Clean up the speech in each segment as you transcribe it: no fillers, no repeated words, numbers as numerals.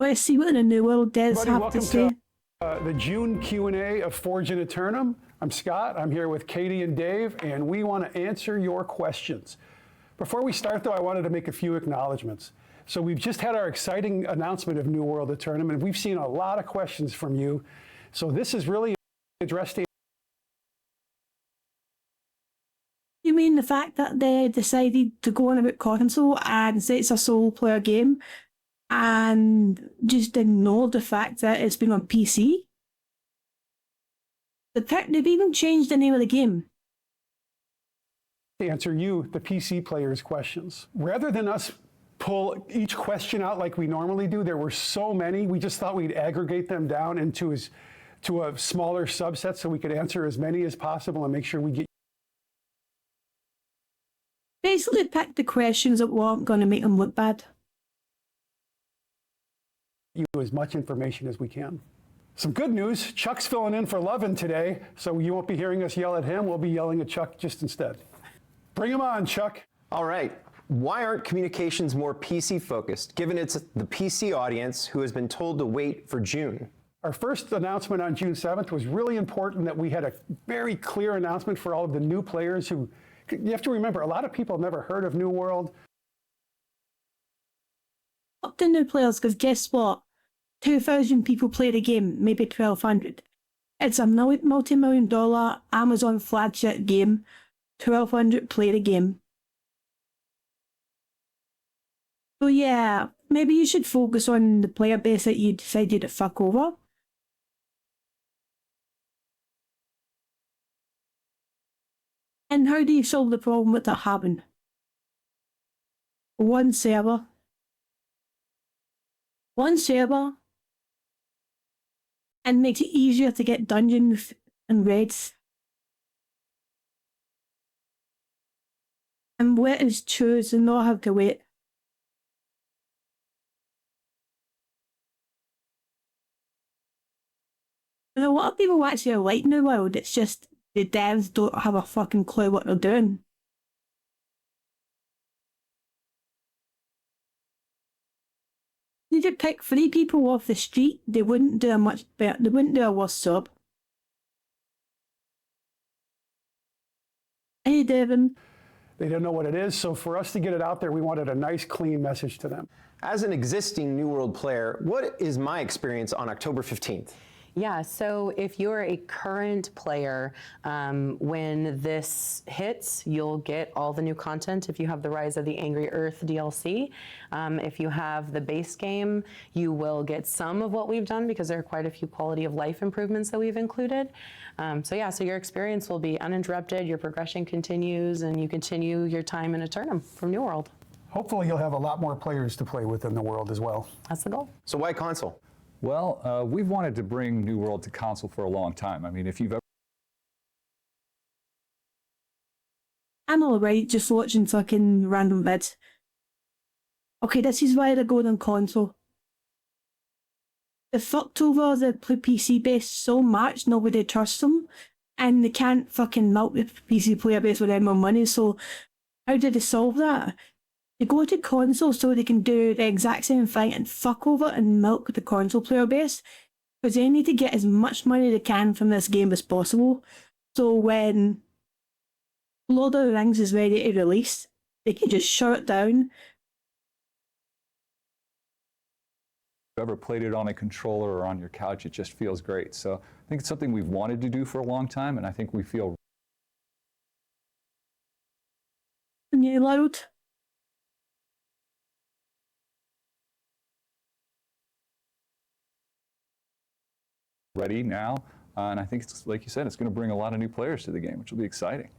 Let's see what the New World does Everybody, have to say. welcome to the June Q&A of Forge in Eternum. I'm Scott. I'm here with Katie and Dave, and we want to answer your questions. Before we start, though, I wanted to make a few acknowledgments. So we've just had our exciting announcement of New World Eternum, and we've seen a lot of questions from you. So this is really addressed to... You mean the fact that they decided to go on about console and say it's a solo player game and just ignore the fact that it's been on PC? They've even changed the name of the game. To answer you, the PC players' questions. Rather than us pull each question out like we normally do, there were so many, we just thought we'd aggregate them down into a smaller subset so we could answer as many as possible and make sure we get Basically pick the questions that weren't going to make them look bad. you as much information as we can. Some good news, Chuck's filling in for Lovin today, so you won't be hearing us yell at him, we'll be yelling at Chuck just instead. Bring him on, Chuck. All right. Why aren't communications more PC focused, given it's the PC audience who has been told to wait for June? Our first announcement on June 7th was really important that we had a very clear announcement for all of the new players who, you have to remember, a lot of people have never heard of New World. Up to new players, because guess what? 2,000 people play the game, maybe 1,200. It's a multi-million dollar Amazon flagship game. 1,200 play the game. So yeah, maybe you should focus on the player base that you decided to fuck over. And how do you solve the problem with that happening? One server, and makes it easier to get dungeons and raids. And wait is choose and not have to wait. And a lot of people actually like New World, it's just the devs don't have a fucking clue what they're doing. You could pick 3 people off the street, they wouldn't do a much better, they wouldn't do a worse job. Hey Devin. They don't know what it is, so for us to get it out there, we wanted a nice, clean message to them. As an existing New World player, what is my experience on October 15th? Yeah, so if you're a current player, when this hits, you'll get all the new content if you have the Rise of the Angry Earth DLC. If you have the base game, you will get some of what we've done because there are quite a few quality of life improvements that we've included. So your experience will be uninterrupted, your progression continues, and you continue your time in Eternum from New World. Hopefully you'll have a lot more players to play with in the world as well. That's the goal. So why console? Well, we've wanted to bring New World to console for a long time. I mean, if you've ever... I'm alright, just watching fucking random vids. Okay, this is why they're going on console. They fucked over the PC base so much, nobody trusts them, and they can't fucking milk the PC player base with any more money, so how did they solve that? They go to console so they can do the exact same thing and fuck over and milk the console player base, because they need to get as much money they can from this game as possible, so when Lord of the Rings is ready to release, they can just shut it down. If you've ever played it on a controller or on your couch, it just feels great. So I think it's something we've wanted to do for a long time, and I think we feel... You loud? ready now, and I think it's, like you said, it's going to bring a lot of new players to the game, which will be exciting.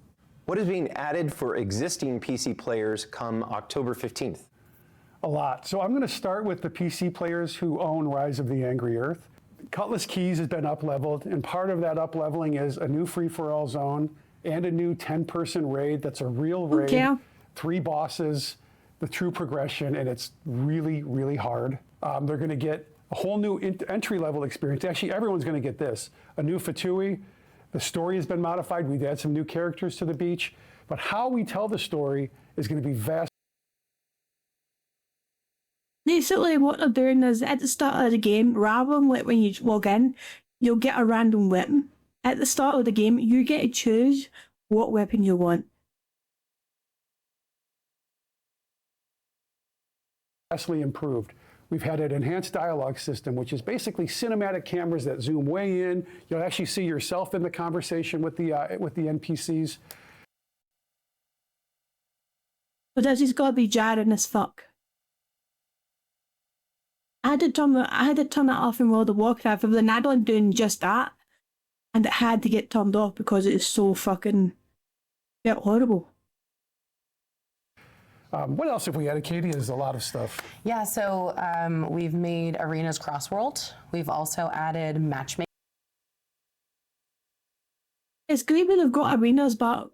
What is being added for existing PC players come October 15th? A lot. So I'm going to start with the PC players who own Rise of the Angry Earth. Cutlass Keys has been up-leveled, and part of that up-leveling is a new free-for-all zone and a new 10-person raid that's a real raid. Okay. 3 bosses, the true progression, and it's really, really hard. They're going to get a whole new entry-level experience. Actually, everyone's going to get this. A new Fatui. The story has been modified. We've added some new characters to the beach. But how we tell the story is going to be vast. They Basically, what they're doing is at the start of the game, rather than like when you log in, you'll get a random weapon. At the start of the game, you get to choose what weapon you want. Vastly improved. We've had an enhanced dialogue system, which is basically cinematic cameras that zoom way in. You'll actually see yourself in the conversation with the NPCs. But this has got to be jarring as fuck. I had to turn it off in World of Warcraft, but then I'd on doing just that, and it had to get turned off because it is so fucking horrible. What else have we added, Katie? There's a lot of stuff. Yeah, so we've made arenas cross-world. We've also added matchmaking. It's great when they've got arenas, but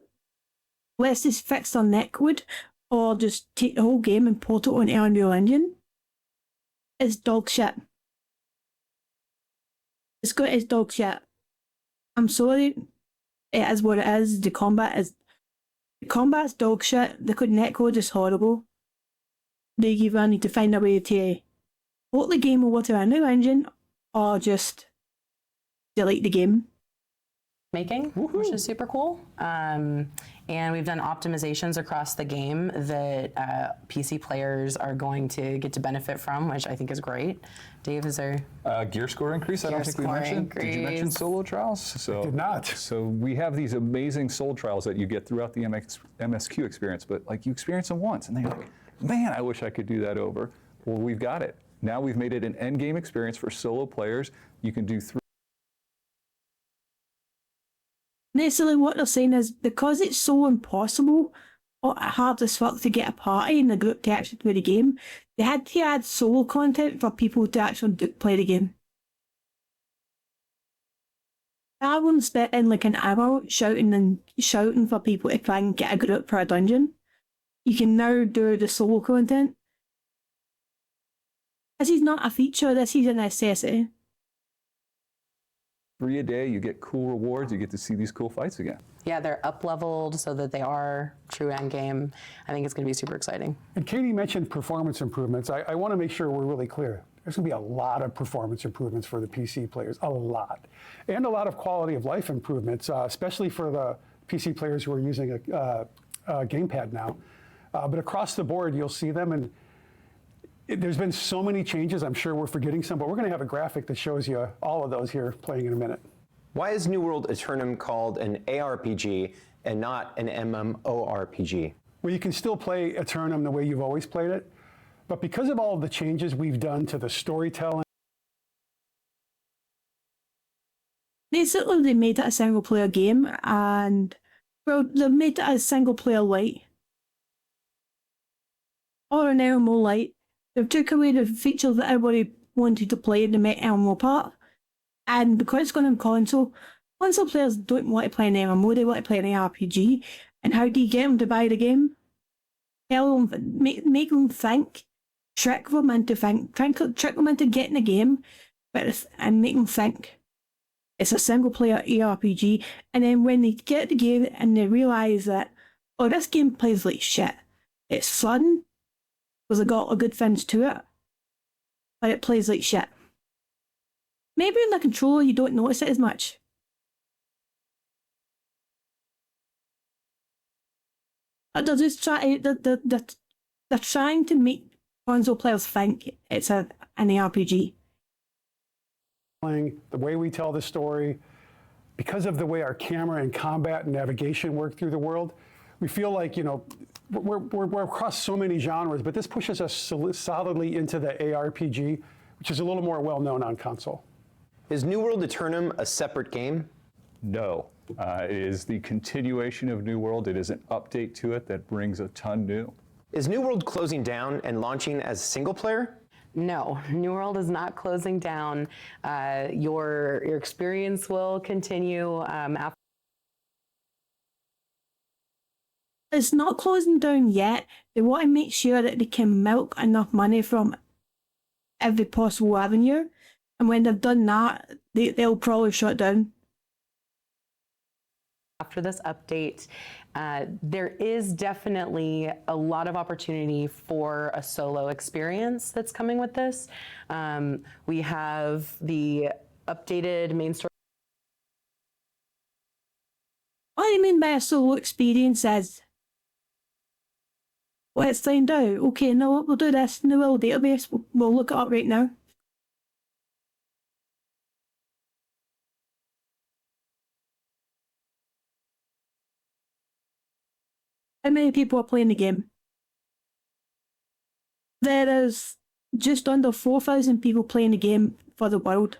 let's just fix their netcode or just take the whole game and port it on Unreal Engine. It's dog shit. It's dog shit. I'm sorry. It is what it is. The combat's dog shit. The netcode is horrible. They either need to find a way to port the game over to Unreal Engine or just delete the game. Which is super cool. And we've done optimizations across the game that PC players are going to get to benefit from, which I think is great. Dave, is there? Gear score increase, I don't think we mentioned. Did you mention solo trials? So, I did not. So we have these amazing solo trials that you get throughout the MSQ experience, but like you experience them once and then you're like, man, I wish I could do that over. Well, we've got it. Now we've made it an end game experience for solo players. You can do 3. Basically, what they're saying is because it's so impossible or hard as fuck to get a party in the group to actually play the game, they had to add solo content for people to actually play the game. I won't spend in like an hour shouting for people to try and get a group for a dungeon. You can now do the solo content. This is not a feature, this is a necessity. 3 a day, you get cool rewards, you get to see these cool fights again. Yeah, they're up-leveled so that they are true endgame. I think it's going to be super exciting. And Katie mentioned performance improvements. I want to make sure we're really clear. There's going to be a lot of performance improvements for the PC players, a lot. And a lot of quality of life improvements, especially for the PC players who are using a gamepad now. But across the board, you'll see them, and there's been so many changes. I'm sure we're forgetting some, but we're going to have a graphic that shows you all of those here playing in a minute. Why is New World Eternum called an ARPG and not an MMORPG? Well, you can still play Eternum the way you've always played it, but because of all of the changes we've done to the storytelling, basically they made it a single player game, and well, they made it a single player light or an MMO light. They took away the features that everybody wanted to play in the MMO part, and because it's going on console players don't want to play an MMO, they want to play an RPG. And how do you get them to buy the game? Tell them, make them think, trick them into getting the game, and make them think. It's a single player ARPG, and then when they get the game and they realise that, oh, this game plays like shit. It's fun, because it got a good things to it, but it plays like shit. Maybe in the controller you don't notice it as much. They're just they're trying to make console players think it's an RPG. the way we tell the story, because of the way our camera and combat and navigation work through the world, we feel like, you know, we're across so many genres, but this pushes us solidly into the ARPG, which is a little more well-known on console. Is New World Eternum a separate game? No, it is the continuation of New World. It is an update to it that brings a ton new. Is New World closing down and launching as single player? No, New World is not closing down. Your experience will continue after. It's not closing down yet. They want to make sure that they can milk enough money from every possible avenue. And when they've done that, they'll probably shut down. after this update, there is definitely a lot of opportunity for a solo experience that's coming with this. We have the updated main story. What I mean by a solo experience is, let's find out. Okay, no, we'll do this. New World database. We'll look it up right now. How many people are playing the game? There is just under 4,000 people playing the game for the world.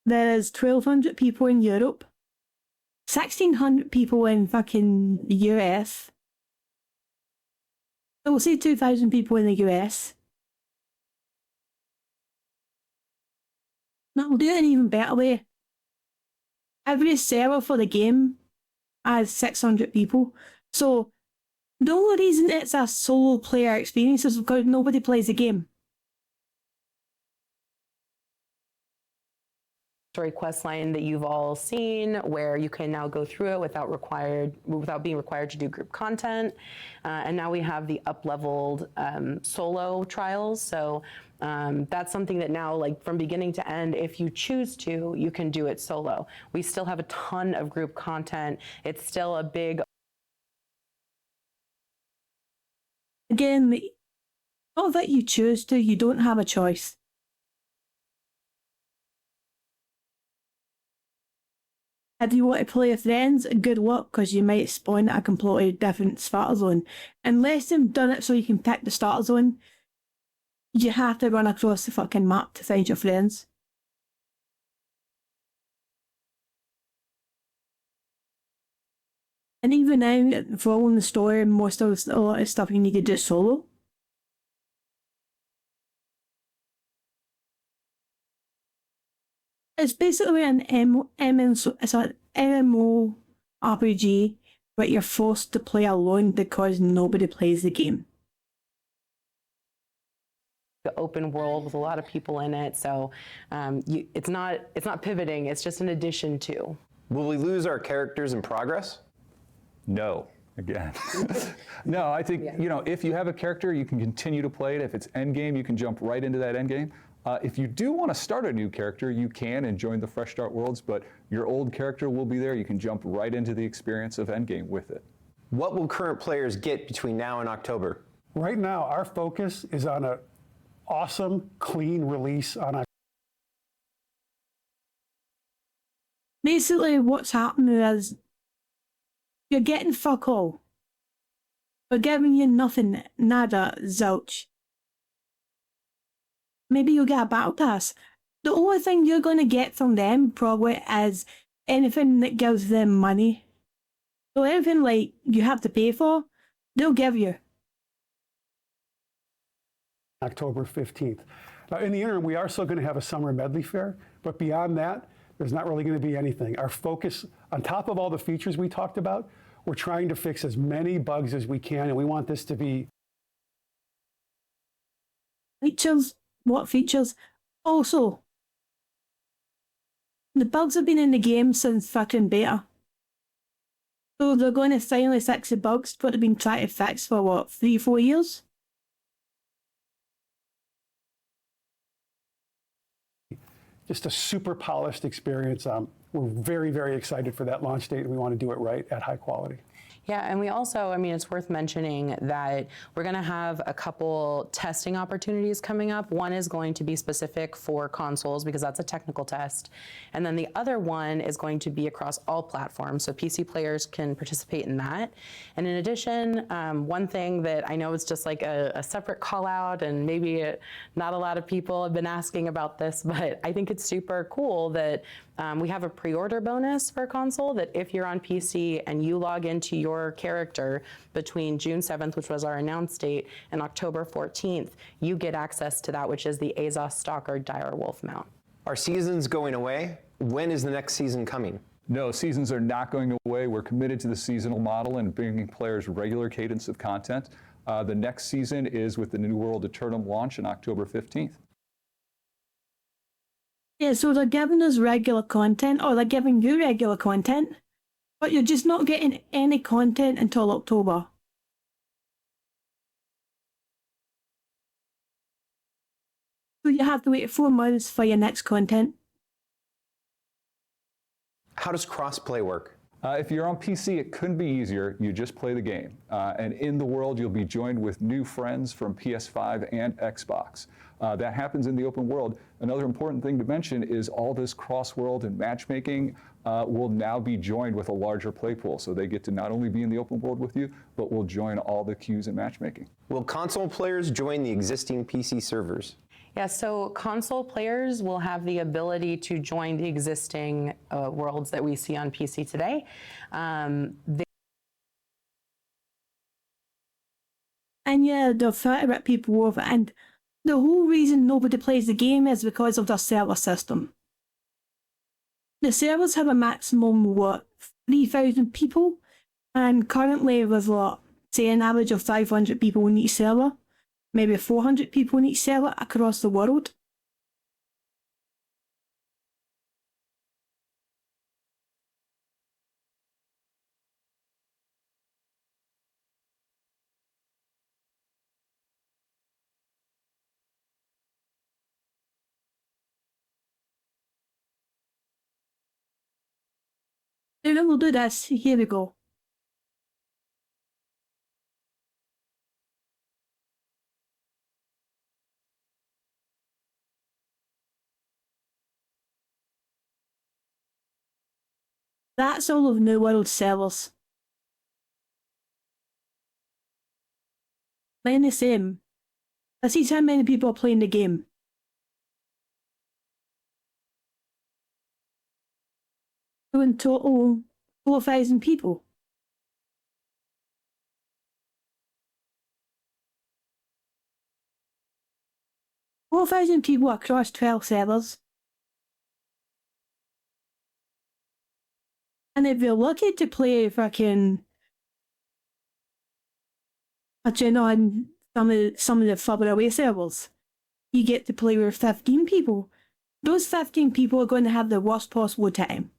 There is 1,200 people in Europe, 1,600 people in fucking the US. So we'll say 2,000 people in the US. Now we'll do it an even better way. Every server for the game has 600 people. So the only reason it's a solo player experience is because nobody plays the game. Story quest line that you've all seen, where you can now go through it without being required to do group content. And now we have the up-leveled solo trials. So that's something that now, like from beginning to end, if you choose to, you can do it solo. We still have a ton of group content. It's still a big. Again, not that you choose to, you don't have a choice. If you want to play with friends, good luck, because you might spawn at a completely different starter zone. Unless they've done it so you can pick the starter zone, you have to run across the fucking map to find your friends. And even now, following the story, most of a lot of stuff you need to do solo. It's basically an MMO RPG, but you're forced to play alone because nobody plays the game. The open world with a lot of people in it, so it's not pivoting. It's just an addition to. Will we lose our characters in progress? No, again. No, I think, you know, if you have a character, you can continue to play it. If it's endgame, you can jump right into that endgame. If you do want to start a new character, you can and join the Fresh Start Worlds, but your old character will be there. You can jump right into the experience of endgame with it. What will current players get between now and October? Right now, our focus is on an awesome, clean release on October. Basically, what's happening is you're getting fuck all. We're giving you nothing, nada, zilch. Maybe you'll get a battle pass. The only thing you're going to get from them probably is anything that gives them money. So anything like you have to pay for, they'll give you. October 15th. Now, in the interim, we are still going to have a summer medley fair, but beyond that, there's not really going to be anything. Our focus, on top of all the features we talked about, we're trying to fix as many bugs as we can, and we want this to be... Features? What features? Also, the bugs have been in the game since fucking beta. So they're going to finally fix the bugs that they've been trying to fix for what, 3-4 years? Just a super polished experience. We're very, very excited for that launch date, and we want to do it right at high quality. Yeah, and we also, I mean, it's worth mentioning that we're going to have a couple testing opportunities coming up. One is going to be specific for consoles because that's a technical test. And then the other one is going to be across all platforms, so PC players can participate in that. And in addition, one thing that I know is just like a separate call out, and maybe not a lot of people have been asking about this, but I think it's super cool that we have a pre-order bonus for a console that if you're on PC and you log into your character between June 7th, which was our announced date, and October 14th, you get access to that, which is the Azos Stalker Dire Wolf mount. Are seasons going away? When is the next season coming? No, seasons are not going away. We're committed to the seasonal model and bringing players regular cadence of content. The next season is with the New World Eternum launch on October 15th. Yeah, so they're giving us regular content, or they're giving you regular content, but you're just not getting any content until October. So you have to wait 4 months for your next content. How does crossplay work? If you're on PC, it couldn't be easier. You just play the game. And in the world, you'll be joined with new friends from PS5 and Xbox. That happens in the open world. Another important thing to mention is all this cross-world and matchmaking will now be joined with a larger play pool. So they get to not only be in the open world with you, but will join all the queues and matchmaking. Will console players join the existing PC servers? Yeah, so console players will have the ability to join the existing worlds that we see on PC today. And yeah, there are 30 people over, and the whole reason nobody plays the game is because of their server system. The servers have a maximum, 3,000 people, and currently there's, say, an average of 500 people in each server. Maybe 400 people in each server across the world. Then we'll do this. Here we go. That's all of New World servers. Playing the same. This is how many people are playing the game. So in total, 4,000 people. $4,000 people across 12 servers. And if you're lucky to play fucking, on some of the further away servers, you get to play with 15 people. Those 15 people are going to have the worst possible time.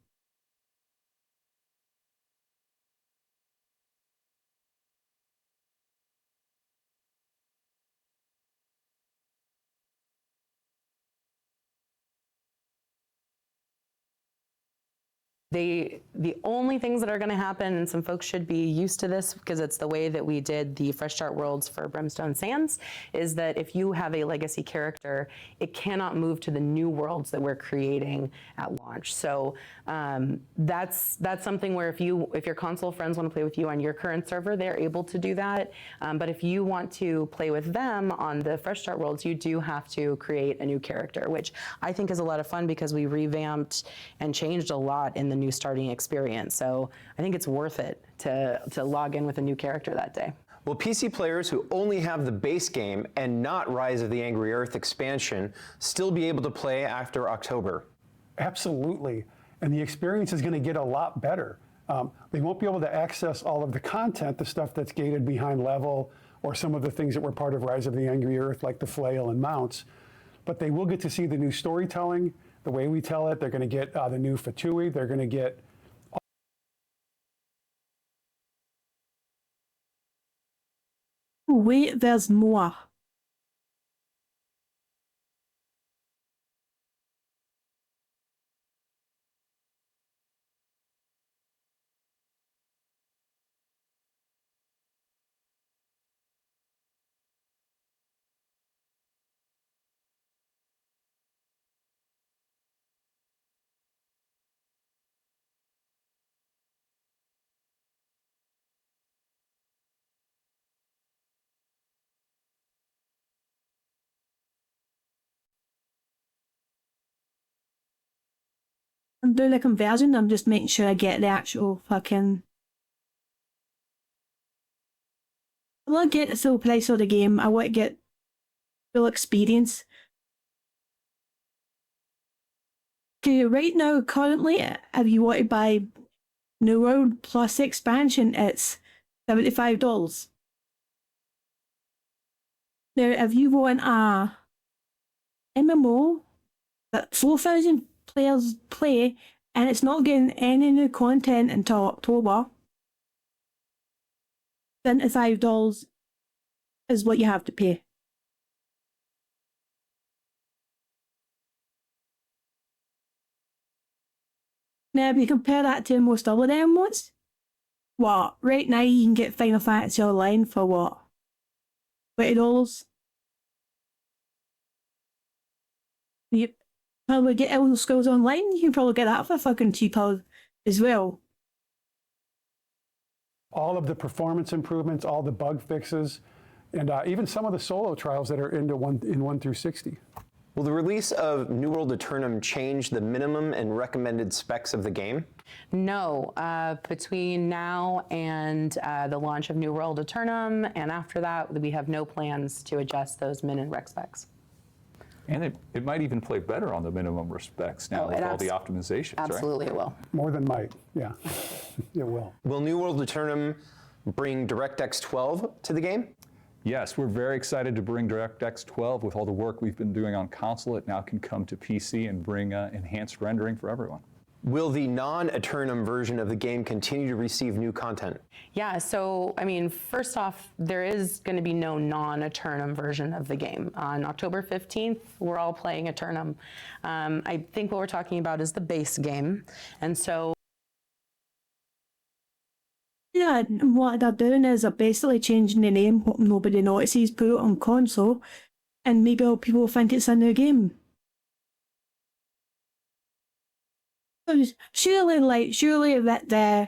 the only things that are going to happen, and some folks should be used to this because it's the way that we did the Fresh Start Worlds for Brimstone Sands, is that if you have a legacy character, it cannot move to the new worlds that we're creating at launch. So that's something where if your console friends want to play with you on your current server, they're able to do that. But if you want to play with them on the Fresh Start Worlds, you do have to create a new character, which I think is a lot of fun because we revamped and changed a lot in the new starting experience. So I think it's worth it to log in with a new character that day. Will PC players who only have the base game and not Rise of the Angry Earth expansion still be able to play after October? Absolutely. And the experience is going to get a lot better. They won't be able to access all of the content, the stuff that's gated behind level, or some of the things that were part of Rise of the Angry Earth, like the flail and mounts. But they will get to see the new storytelling, the way we tell it. They're going to get the new Fatui. They're going to get Wait, there's more. I'm doing a conversion. I'm just making sure I get the actual fucking. I want to get the full price of the game. I want to get full experience. Okay, right now, currently, if you want to buy New World plus expansion, it's $75. Now, if you want a MMO that 4,000 players play, and it's not getting any new content until October. $75 is what you have to pay. Now, if you compare that to most other MMOs, what? Right now you can get Final Fantasy Online for what? $20? You probably get Elder Scrolls Online, you can probably get that for fucking cheaper as well. All of the performance improvements, all the bug fixes, and even some of the solo trials that are in 1 through 60. Will the release of New World Eternum change the minimum and recommended specs of the game? No, between now and the launch of New World Eternum, and after that, we have no plans to adjust those min and rec specs. And it might even play better on the minimum specs now with all the optimizations, Absolutely, right? it will. More than might, yeah, it will. Will New World Eternum bring DirectX 12 to the game? Yes, we're very excited to bring DirectX 12 with all the work we've been doing on console. It now can come to PC and bring enhanced rendering for everyone. Will the non-Eternum version of the game continue to receive new content? Yeah, so, I mean, first off, there is going to be no non-Eternum version of the game. On October 15th, we're all playing Eternum. I think what we're talking about is the base game. And so Yeah, and what they're doing is they're basically changing the name, hope nobody notices, put it on console, and maybe people think it's a new game. Surely that the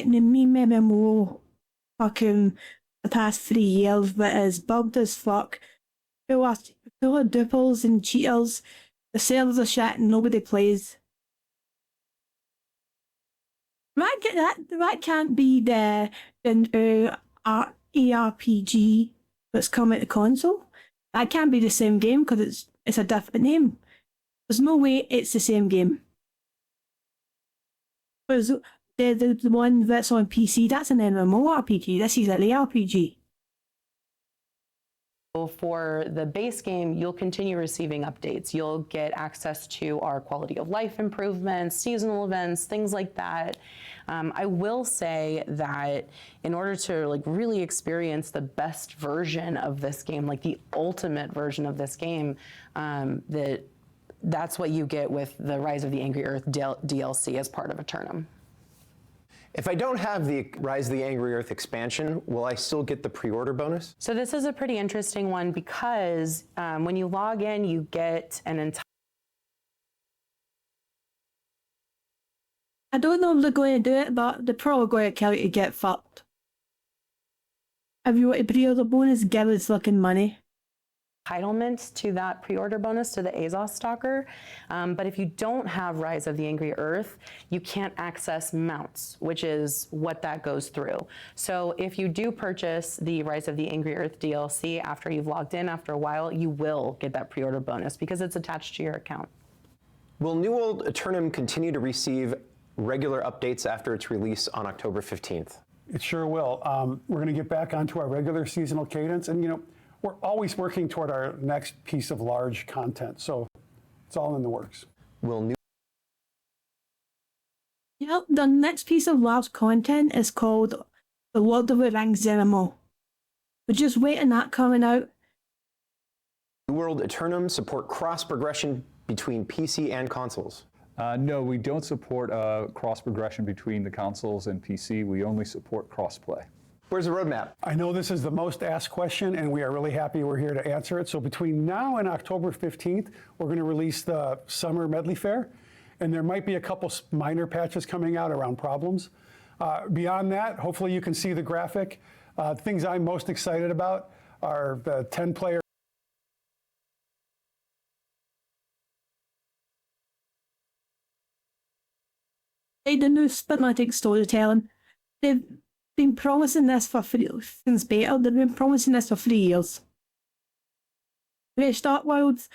meme MMO fucking the past 3 years that is bugged as fuck, full of dupers and cheaters, the servers are shit and nobody plays. That can't be the ARPG that's come out the console. That can't be the same game because it's a different name. There's no way it's the same game. Whereas the one that's on PC, that's an MMORPG. This is an ARPG. for the base game, you'll continue receiving updates. You'll get access to our quality of life improvements, seasonal events, things like that. I will say that in order to really experience the best version of this game, like the ultimate version of this game, that's what you get with the Rise of the Angry Earth DLC as part of Eternum. If I don't have the Rise of the Angry Earth expansion, will I still get the pre-order bonus? So this is a pretty interesting one because when you log in, you get an entire... I don't know if they're going to do it, but they're probably going to tell you to get fucked. If you want to pre-order bonus, give us fucking money. entitlement to that pre-order bonus to the Azos Stalker, but if you don't have Rise of the Angry Earth, you can't access mounts, which is what that goes through. So if you do purchase the Rise of the Angry Earth DLC after you've logged in after a while, you will get that pre-order bonus because it's attached to your account. Will New World Eternum continue to receive regular updates after its release on October 15th? It sure will. We're going to get back onto our regular seasonal cadence, and we're always working toward our next piece of large content, so it's all in the works. Yep, the next piece of large content is called The Lord of the Rings MMO. We're just waiting that coming out. New World Eternum support cross-progression between PC and consoles? No, we don't support cross-progression between the consoles and PC. We only support cross-play. Where's the roadmap? I know this is the most asked question, and we are really happy we're here to answer it. So between now and October 15th, we're going to release the Summer Medley Fair, and there might be a couple minor patches coming out around problems. Beyond that, hopefully you can see the graphic. Things I'm most excited about are the 10-player The new Spitmatic storytelling. They've been promising this since beta. They've been promising this for 3 years. Start Worlds.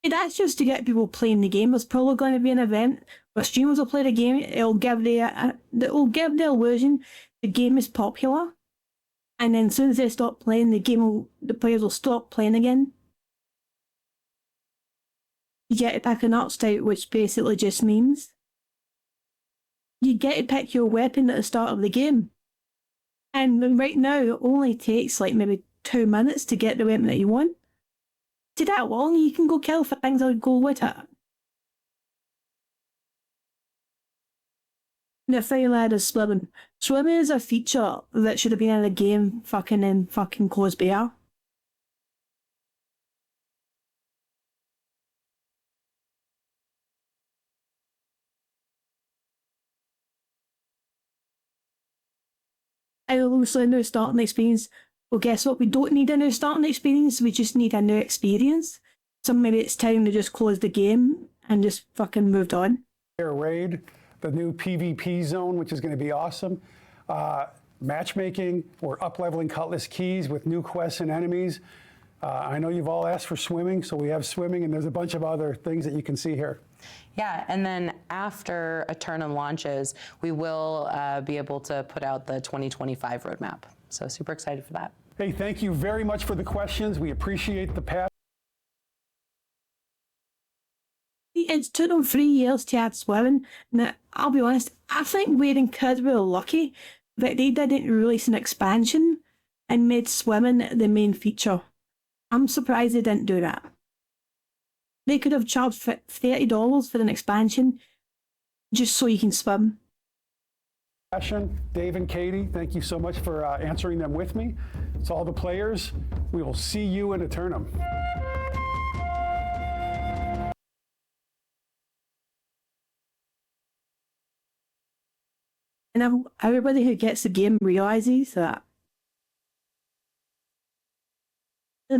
That's just to get people playing the game. There's probably going to be an event where streamers will play the game. It'll give the illusion the game is popular, and then as soon as they stop playing, the players will stop playing again. You get to pick an art style, which basically just means you get to pick your weapon at the start of the game. And right now, it only takes like maybe 2 minutes to get the weapon that you want. To that long, you can go kill for things that go with it. The final ad is swimming. Swimming is a feature that should have been in the game fucking cause bear. And obviously a new starting experience. Well, guess what? We don't need a new starting experience, we just need a new experience. So maybe it's time to just close the game and just fucking moved on. Raid, the new PvP zone, which is going to be awesome. Matchmaking, we're up-leveling Cutlass Keys with new quests and enemies. I know you've all asked for swimming, so we have swimming, and there's a bunch of other things that you can see here. Yeah, and then after Eternum launches, we will be able to put out the 2025 roadmap. So super excited for that. Hey, thank you very much for the questions. We appreciate the passion. It took them 3 years to add swimming. Now, I'll be honest, I think Wearing Kids were lucky that they didn't release an expansion and made swimming the main feature. I'm surprised they didn't do that. They could have charged $30 for an expansion just so you can swim. Dave and Katie, thank you so much for answering them with me. To all the players, we will see you in Eternum. And everybody who gets the game realizes that the